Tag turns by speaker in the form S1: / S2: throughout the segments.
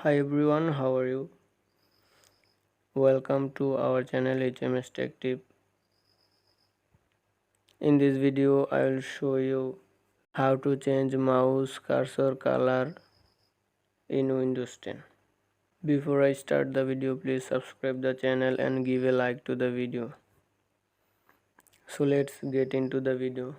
S1: Hi everyone, how are you? Welcome to our channel HMS Tech Tip. In this video, I will show you how to change mouse cursor color in Windows 10. Before I start the video, please subscribe the channel and give a like to the video. So let's get into the video.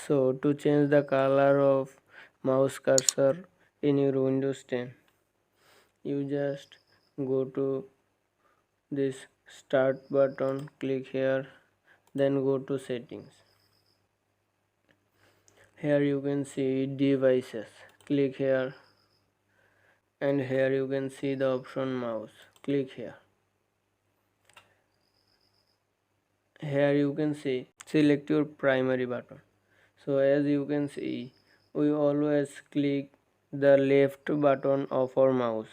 S1: So to change the color of mouse cursor in your Windows 10, you just go to this start button, click here, then go to settings. Here you can see devices, click here, and here you can see the option mouse, click here. Here you can see select your primary button. So as you can see, we always click the left button of our mouse.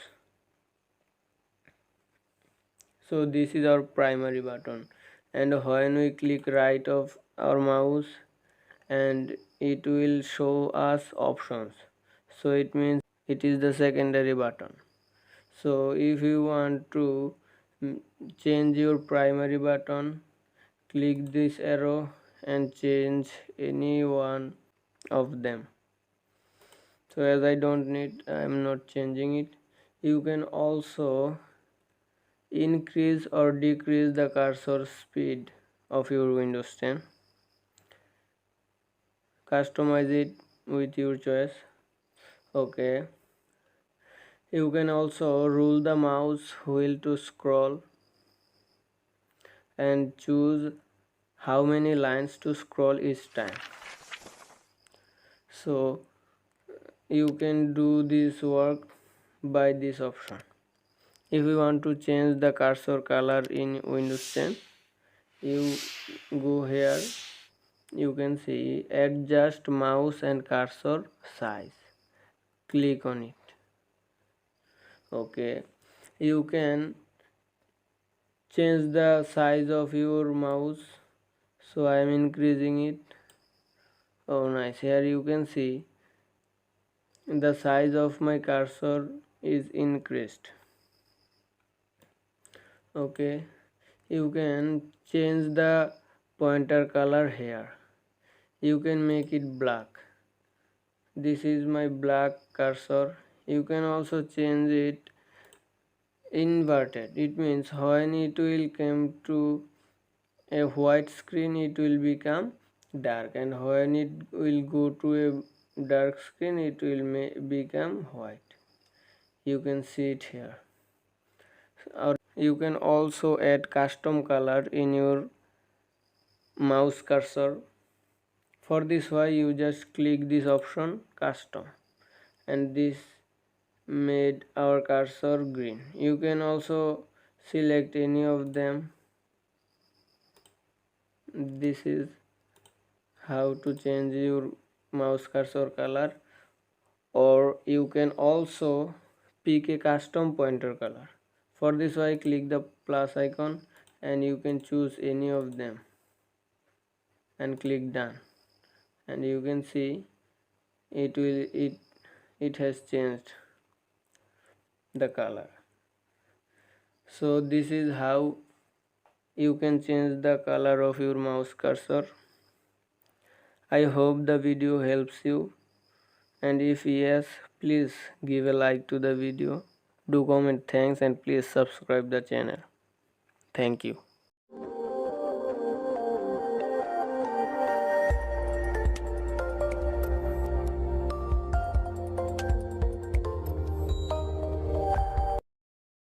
S1: So this is our primary button, and when we click right of our mouse, and it will show us options, so it means it is the secondary button. So if you want to change your primary button, click this arrow and change any one of them. So as I don't need, I am not changing it. You can also increase or decrease the cursor speed of your Windows 10. Customize it with your choice. Okay, you can also rule the mouse wheel to scroll and choose how many lines to scroll each time. So you can do this work by this option. If you want to change the cursor color in Windows 10, you go here, you can see adjust mouse and cursor size, click on it. Okay, you can change the size of your mouse, so I am increasing it. Oh nice, here you can see the size of my cursor is increased. Okay, you can change the pointer color here. You can make it black. This is my black cursor. You can also change it inverted. It means when it will come to a white screen, it will become dark, and when it will go to a dark screen, it will become white. You can see it here. Or you can also add custom color in your mouse cursor. For this, why you just click this option custom, and this made our cursor green. You can also select any of them. This is how to change your mouse cursor color, or you can also pick a custom pointer color. For this, I click the plus icon and you can choose any of them and click done, and you can see it has changed the color. So this is how you can change the color of your mouse cursor. I hope the video helps you, and if yes, please give a like to the video, do comment thanks, and please subscribe the channel. Thank you.